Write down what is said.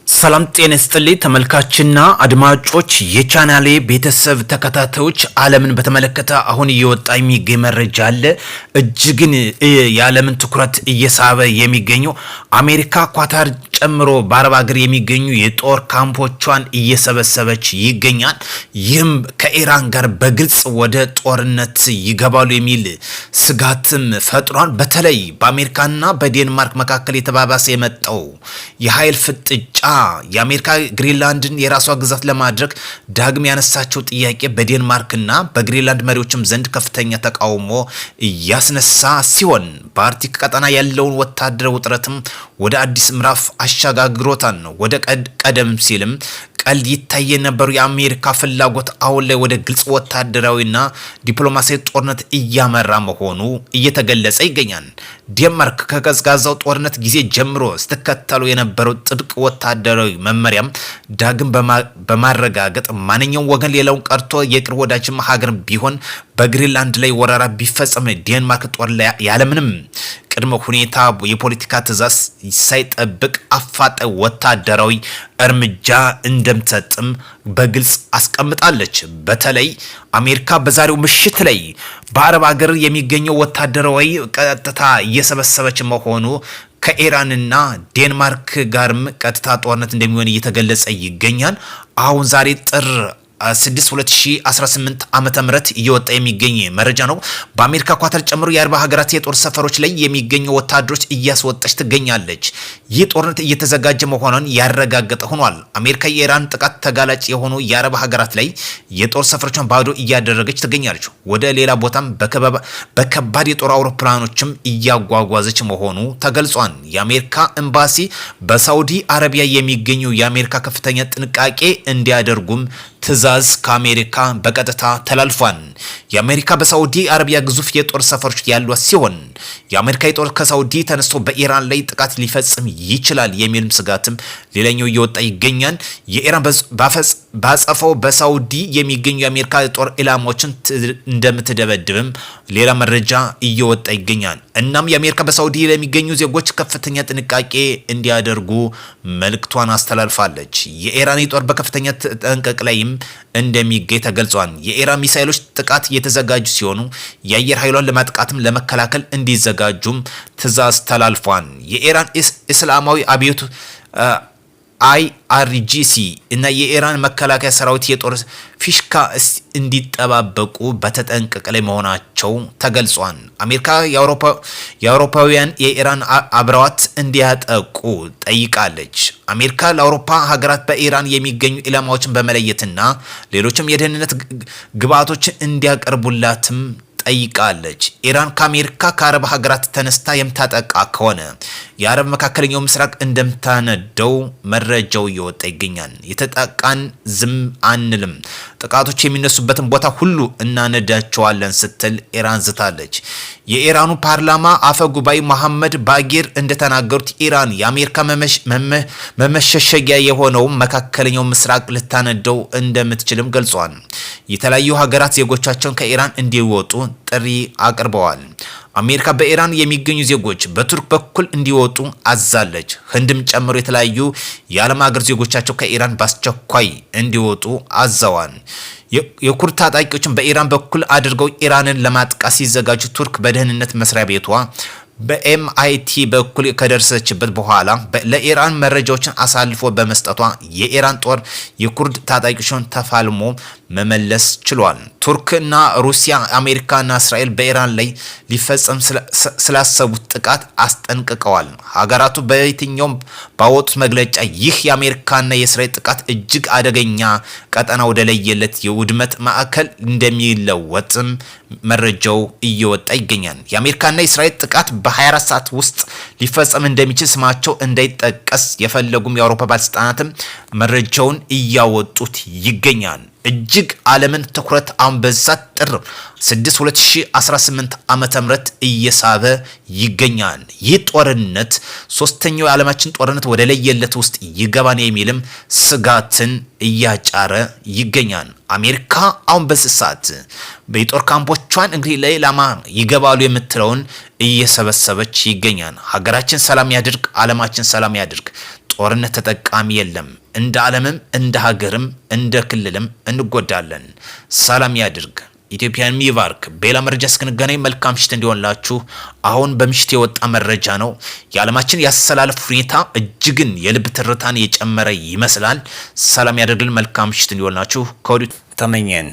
ሰላም ጤና ይስጥልኝ ተመልካችና አድማጮች የቻናሌ ቤተሰብ ተከታታዮች ዓለምን በተመለከተ አሁን እየወጣ የሚገኝ መረጃ አለ። እጅግን የዓለምን ትኩረት እየሳበ የሚገኘው አሜሪካ ኳታር ጨምሮ በአረብ ሀገር የሚገኙ የጦር ካምፖቿን እየሰበሰበች ይገኛል። ይህም ከኢራን ጋር በግልጽ ወደ ጦርነት ይገባሉ የሚል ስጋትም ፈጥሯል። በተለይ በአሜሪካና በዴንማርክ መካከል የተባባሰ የመጣው የኃይል ፍጥጫ የአሜሪካ ግሪንላንድን የራሷ ግዛት ለማድረግ ዳግም ያነሳቸው ጥያቄ በዴንማርክና በግሪንላንድ መሪዎችም ዘንድ ከፍተኛ ተቃውሞ እያስነሳ ሲሆን በአርክቲክ ቀጠና ያለውን ወታደራዊ ውጥረትም ወደ አዲስ ምዕራፍ አሻጋግሮታል ነው። ወደ ቀደም ሲልም ቀልድ ይታይ የነበሩ የአሜሪካ ፍላጎት አሁን ላይ ወደ ግልጽ ወታደራዊና ዲፕሎማሲያዊ ጦርነት እያመራ መሆኑ እየተገለጸ ይገኛል። ዴንማርክ ከቀዝቃዛው ጦርነት ጊዜ ጀምሮ ስትከተሉ የነበረው ጥብቅ ወታደራዊ መመሪያም ዳግም በማረጋገጥ ማንኛውም ወገን ሌላውን ቀርቶ የቅርብ ወዳጅም ሀገር ቢሆን በግሪንላንድ ላይ ወረራ ቢፈጸም ዴንማርክ ጦር ላይ ያለምንም ቅድመ ሁኔታ የፖለቲካ ትዕዛዝ ሳይጠብቅ አፋጣኝ ወታደራዊ እርምጃ እንደምትሰጥም በግልጽ አስቀምጣለች። በተለይ አሜሪካ በዛሬው ምሽት ላይ በአረብ ሀገር የሚገኘው ወታደራዊ ቀጥታ እየሰበሰበች መሆኑ ከኢራንና ዴንማርክ ጋርም ቀጥታ ጦርነት እንደሚሆን እየተገለጸ ይገኛል። አሁን ዛሬ ጥር 6 2018 ዓመተ ምህረት እየወጣ የሚገኝ መረጃ ነው። በአሜሪካ ኳታር ጨምሮ የአረብ ሀገራት የጦር ሰፈሮች ላይ የሚገኙ ወታደሮች እያስወጣች ትገኛለች። ይህ ጦርነት እየተዘጋጀ መሆኑን ያረጋገጠ ሆኗል። አሜሪካ የኢራን ጥቃት ተጋላጭ የሆኑ የአረብ ሀገራት ላይ የጦር ሰፈሮቿን ባዶ እያደረገች ትገኛለች። ወደ ሌላ ቦታም በከባድ የጦር አውሮፕላኖችም እያጓጓዘች መሆኑ ተገልጿል። የአሜሪካ ኤምባሲ በሳውዲ አረቢያ የሚገኙ የአሜሪካ ከፍተኛ ጥንቃቄ እንዲያደርጉም ትዕዛዝ ከአሜሪካ በቀጥታ ተላልፏል። የአሜሪካ በሳውዲ አረቢያ ግዙፍ የጦር ሰፈሮች ያሏት ሲሆን የአሜሪካ የጦር ከሳውዲ ተነስቶ በኢራን ላይ ጥቃት ሊፈጽም ይችላል የሚልም ስጋትም ሌላኛው እየወጣ ይገኛል። የኢራን ባጸፈው በሳውዲ የሚገኙ የአሜሪካ የጦር ኢላማዎችን እንደምትደበድብም ሌላ መረጃ እየወጣ ይገኛል። እናም የአሜሪካ በሳውዲ ለሚገኙ ዜጎች ከፍተኛ ጥንቃቄ እንዲያደርጉ መልእክቷን አስተላልፋለች። የኢራን የጦር በከፍተኛ ተጠንቀቅ ላይም እንደሚገኝ ተገልጿል። የኢራን ሚሳኤሎች ጥቃት እየተዘጋጁ ሲሆኑ የአየር ኃይሏን ለማጥቃትም ለመከላከል እንዲዘጋጁም ትዕዛዝ ተላልፏል። የኢራን እስላማዊ አብዮት IRGC እና የኢራን መከላከያ ሰራዊት የጦር ፊሽካ እንዲጠባበቁ በተጠንቀቅ ላይ መሆናቸው ተገልጿል። አሜሪካ የአውሮፓውያን የኢራን አብረዋት እንዲያጠቁ ጠይቃለች። አሜሪካ ለአውሮፓ ሀገራት በኢራን የሚገኙ ኢላማዎችን በመለየትና ሌሎችም የደህንነት ግብዓቶችን እንዲያቀርቡላትም ጠይቃለች። ኢራን ከአሜሪካ ከአረብ ሀገራት ተነስታ የምታጠቃ ከሆነ የአረብ መካከለኛው ምስራቅ እንደምታነደው መረጃው እየወጣ ይገኛል። የተጠቃን ዝም አንልም፣ ጥቃቶች የሚነሱበትን ቦታ ሁሉ እናነዳቸዋለን ስትል ኢራን ዝታለች። የኢራኑ ፓርላማ አፈ ጉባኤ መሐመድ ባጌር እንደተናገሩት ኢራን የአሜሪካ መመሸሸጊያ የሆነው መካከለኛው ምስራቅ ልታነደው እንደምትችልም ገልጿል። የተለያዩ ሀገራት ዜጎቻቸውን ከኢራን እንዲወጡ ጥሪ አቅርበዋል። አሜሪካ በኢራን የሚገኙ ዜጎች በቱርክ በኩል እንዲወጡ አዛለች። ህንድም ጨምሮ የተለያዩ የዓለም ሀገር ዜጎቻቸው ከኢራን በአስቸኳይ እንዲወጡ አዘዋል። የኩርድ ታጣቂዎችን በኢራን በኩል አድርገው ኢራንን ለማጥቃት ሲዘጋጁ ቱርክ በደህንነት መስሪያ ቤቷ በኤምአይቲ በኩል ከደረሰችበት በኋላ ለኢራን መረጃዎችን አሳልፎ በመስጠቷ የኢራን ጦር የኩርድ ታጣቂዎችን ተፋልሞ መመለስ ችሏል። ቱርክና ሩሲያ፣ አሜሪካና እስራኤል በኢራን ላይ ሊፈጸም ስላሰቡት ጥቃት አስጠንቅቀዋል። ሀገራቱ በየትኛውም ባወጡት መግለጫ ይህ የአሜሪካና የእስራኤል ጥቃት እጅግ አደገኛ ቀጠና ወደ ለየለት የውድመት ማዕከል እንደሚለወጥም መረጃው እየወጣ ይገኛል። የአሜሪካና የእስራኤል ጥቃት በ24 ሰዓት ውስጥ ሊፈጸም እንደሚችል ስማቸው እንዳይጠቀስ የፈለጉም የአውሮፓ ባለስልጣናትም መረጃውን እያወጡት ይገኛል። እጅግ ዓለምን ትኩረት አሁን በዛት ጥር 6 2018 ዓመተ ምህረት እየሳበ ይገኛል። ይህ ጦርነት ሶስተኛው የዓለማችን ጦርነት ወደ ለየለት ውስጥ ይገባን የሚልም ስጋትን እያጫረ ይገኛል። አሜሪካ አሁን በስሳት በጦር ካምፖቿን እንግዲህ ለኢላማ ይገባሉ የምትለውን እየሰበሰበች ይገኛል። ሀገራችን ሰላም ያድርግ፣ ዓለማችን ሰላም ያድርግ። ጦርነት ተጠቃሚ የለም። እንደ ዓለምም እንደ ሀገርም እንደ ክልልም እንጎዳለን። ሰላም ያድርግ። ኢትዮጵያን ይባርክ። በሌላ መረጃ እስክንገናኝ መልካም ምሽት እንዲሆንላችሁ። አሁን በምሽት የወጣ መረጃ ነው። የዓለማችን ያሰላለፍ ሁኔታ እጅግን የልብ ትርታን የጨመረ ይመስላል። ሰላም ያደርግልን። መልካም ምሽት እንዲሆንላችሁ ከወዲሁ ተመኘን።